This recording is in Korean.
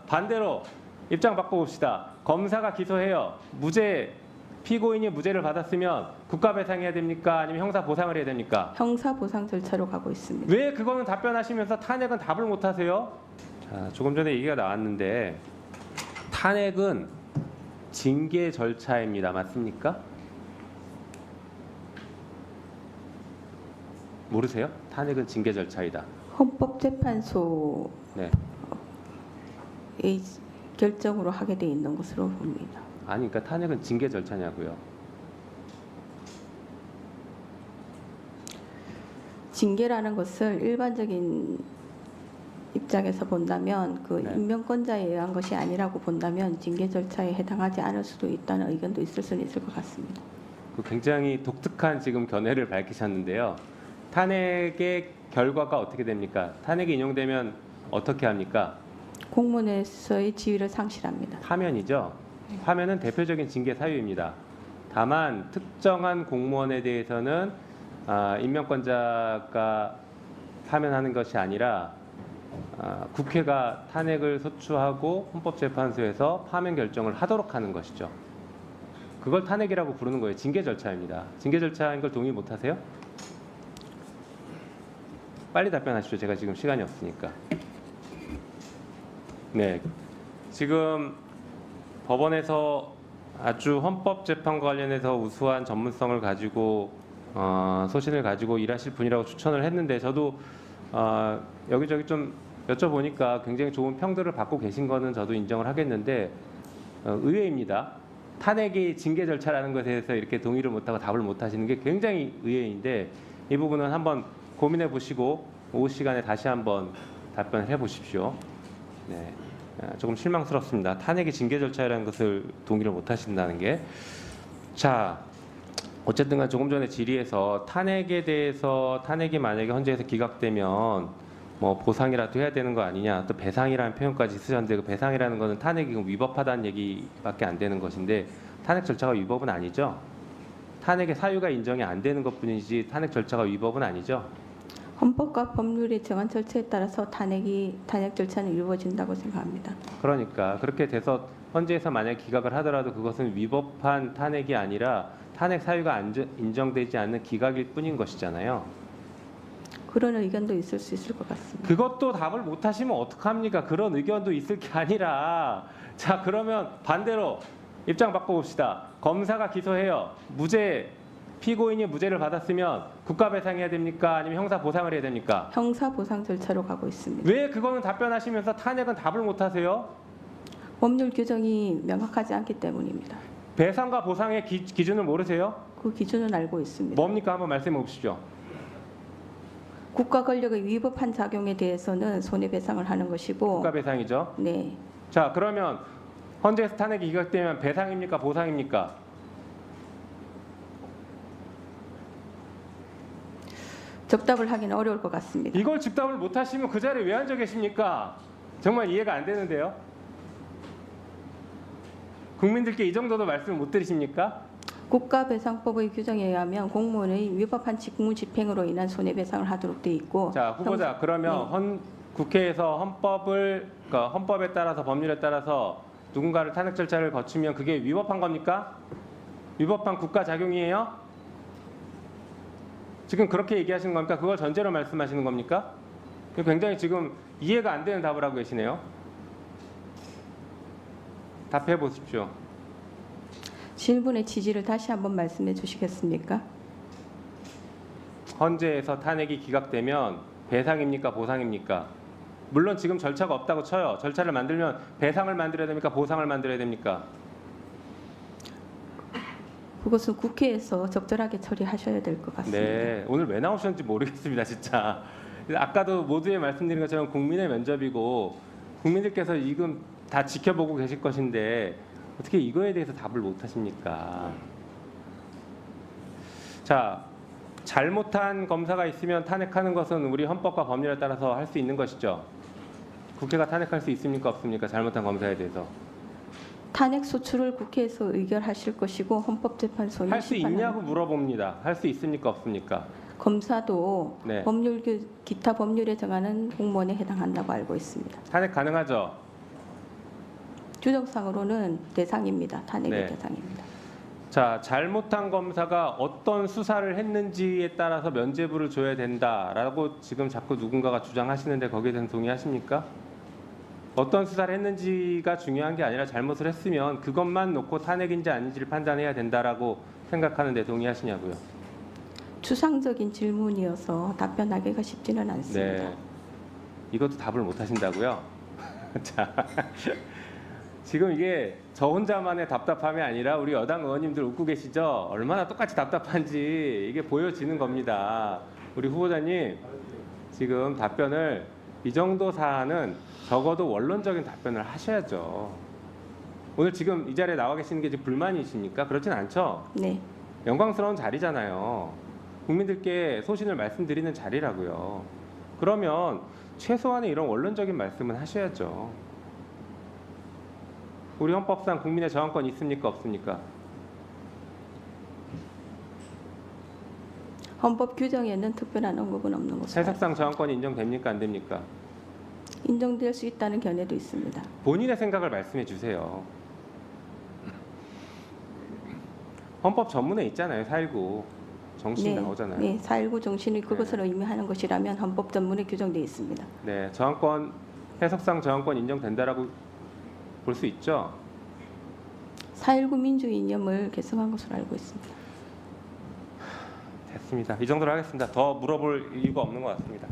반대로 입장 바꿔봅시다. 검사가 기소해요. 피고인이 무죄를 받았으면 국가 배상해야 됩니까? 아니면 형사 보상을 해야 됩니까? 형사 보상 절차로 가고 있습니다. 왜 그거는 답변하시면서 탄핵은 답을 못 하세요? 자, 조금 전에 얘기가 나왔는데 탄핵은 징계 절차입니다. 맞습니까? 모르세요? 탄핵은 징계 절차이다. 헌법재판소의 네. 결정으로 하게 돼 있는 것으로 봅니다. 아니, 그러니까 탄핵은 징계 절차냐고요. 징계라는 것을 일반적인 입장에서 본다면 그 네. 임명권자에 의한 것이 아니라고 본다면 징계 절차에 해당하지 않을 수도 있다는 의견도 있을 수는 있을 것 같습니다. 굉장히 독특한 지금 견해를 밝히셨는데요. 탄핵의 결과가 어떻게 됩니까? 탄핵이 인용되면 어떻게 합니까? 공무원에서의 지위를 상실합니다. 파면이죠. 파면은 대표적인 징계 사유입니다. 다만 특정한 공무원에 대해서는 임명권자가 파면하는 것이 아니라 국회가 탄핵을 소추하고 헌법재판소에서 파면 결정을 하도록 하는 것이죠. 그걸 탄핵이라고 부르는 거예요. 징계 절차입니다. 징계 절차인 걸 동의 못 하세요? 빨리 답변하십시오. 제가 지금 시간이 없으니까. 네, 지금 법원에서 아주 헌법재판과 관련해서 우수한 전문성을 가지고 소신을 가지고 일하실 분이라고 추천을 했는데 저도 여기저기 좀 여쭤보니까 굉장히 좋은 평들을 받고 계신 거는 저도 인정을 하겠는데 의외입니다. 탄핵이 징계 절차라는 것에 대해서 이렇게 동의를 못하고 답을 못하시는 게 굉장히 의외인데 이 부분은 한번 고민해 보시고 오후 시간에 다시 한번 답변을 해 보십시오. 네. 조금 실망스럽습니다. 탄핵이 징계 절차라는 것을 동의를 못 하신다는 게. 자, 어쨌든 간 조금 전에 질의에서 탄핵에 대해서 탄핵이 만약에 헌재에서 기각되면 뭐 보상이라도 해야 되는 거 아니냐, 또 배상이라는 표현까지 쓰셨는데 그 배상이라는 것은 탄핵이 위법하다는 얘기밖에 안 되는 것인데 탄핵 절차가 위법은 아니죠. 탄핵의 사유가 인정이 안 되는 것뿐이지 탄핵 절차가 위법은 아니죠. 헌법과 법률의 정한 절차에 따라서 탄핵 절차는 이루어진다고 생각합니다. 그러니까 그렇게 돼서 헌재에서 만약 기각을 하더라도 그것은 위법한 탄핵이 아니라 탄핵 사유가 인정되지 않는 기각일 뿐인 것이잖아요. 그런 의견도 있을 수 있을 것 같습니다. 그것도 답을 못 하시면 어떡합니까? 그런 의견도 있을 게 아니라 자, 그러면 반대로 입장 바꿔봅시다. 검사가 기소해요. 피고인이 무죄를 받았으면 국가 배상해야 됩니까? 아니면 형사 보상을 해야 됩니까? 형사 보상 절차로 가고 있습니다. 왜 그거는 답변하시면서 탄핵은 답을 못 하세요? 법률 규정이 명확하지 않기 때문입니다. 배상과 보상의 기준을 모르세요? 그 기준은 알고 있습니다. 뭡니까? 한번 말씀해 보십시오. 국가 권력의 위법한 작용에 대해서는 손해배상을 하는 것이고 국가 배상이죠. 네. 자, 그러면 헌재에서 탄핵이 기각되면 배상입니까? 보상입니까? 적답을 하기는 어려울 것 같습니다. 이걸 즉답을 못 하시면 그 자리에 왜 앉아 계십니까? 정말 이해가 안 되는데요. 국민들께 이 정도도 말씀 못 드리십니까? 국가배상법의 규정에 의하면 공무원의 위법한 직무 집행으로 인한 손해배상을 하도록 돼 있고. 자, 후보자, 그러면 국회에서 헌법에 따라서 법률에 따라서 누군가를 탄핵 절차를 거치면 그게 위법한 겁니까? 위법한 국가 작용이에요? 지금 그렇게 얘기하시는 겁니까? 그걸 전제로 말씀하시는 겁니까? 굉장히 지금 이해가 안 되는 답을 하고 계시네요. 답해 보십시오. 질문의 취지를 다시 한번 말씀해 주시겠습니까? 헌재에서 탄핵이 기각되면 배상입니까? 보상입니까? 물론 지금 절차가 없다고 쳐요. 절차를 만들면 배상을 만들어야 됩니까? 보상을 만들어야 됩니까? 그것은 국회에서 적절하게 처리하셔야 될 것 같습니다. 네, 오늘 왜 나오셨는지 모르겠습니다, 진짜. 아까도 모두에 말씀드린 것처럼 국민의 면접이고 국민들께서 지금 다 지켜보고 계실 것인데 어떻게 이거에 대해서 답을 못 하십니까? 자, 잘못한 검사가 있으면 탄핵하는 것은 우리 헌법과 법률에 따라서 할 수 있는 것이죠. 국회가 탄핵할 수 있습니까? 없습니까? 잘못한 검사에 대해서. 탄핵 소추를 국회에서 의결하실 것이고 헌법재판소는 할 수 있냐고 물어봅니다. 할 수 있습니까? 없습니까? 검사도 네. 기타 법률에 정하는 공무원에 해당한다고 알고 있습니다. 탄핵 가능하죠? 규정상으로는 대상입니다. 탄핵의 네. 대상입니다. 자, 잘못한 검사가 어떤 수사를 했는지에 따라서 면죄부를 줘야 된다라고 지금 자꾸 누군가가 주장하시는데 거기에 대해서 동의하십니까? 어떤 수사를 했는지가 중요한 게 아니라 잘못을 했으면 그것만 놓고 탄핵인지 아닌지를 판단해야 된다라고 생각하는데 동의하시냐고요? 추상적인 질문이어서 답변하기가 쉽지는 않습니다. 네. 이것도 답을 못 하신다고요? 자, 지금 이게 저 혼자만의 답답함이 아니라 우리 여당 의원님들 웃고 계시죠? 얼마나 똑같이 답답한지 이게 보여지는 겁니다. 우리 후보자님 지금 답변을 이 정도 사안은 적어도 원론적인 답변을 하셔야죠. 오늘 지금 이 자리에 나와 계시는 게 지금 불만이십니까? 그렇진 않죠? 네. 영광스러운 자리잖아요. 국민들께 소신을 말씀드리는 자리라고요. 그러면 최소한의 이런 원론적인 말씀은 하셔야죠. 우리 헌법상 국민의 저항권이 있습니까? 없습니까? 헌법 규정에는 특별한 언급은 없는 것으로 해석상 저항권이 인정됩니까? 안 됩니까? 인정될 수 있다는 견해도 있습니다. 본인의 생각을 말씀해 주세요. 헌법 전문에 있잖아요. 4.19 정신 나오잖아요. 네, 4.19 정신이 그것을 의미하는 것이라면 헌법 전문에 규정되어 있습니다. 네, 저항권 해석상 저항권 인정된다라고 볼 수 있죠. 4.19 민주주의 이념을 계승한 것으로 알고 있습니다. 됐습니다. 이 정도로 하겠습니다. 더 물어볼 이유가 없는 것 같습니다.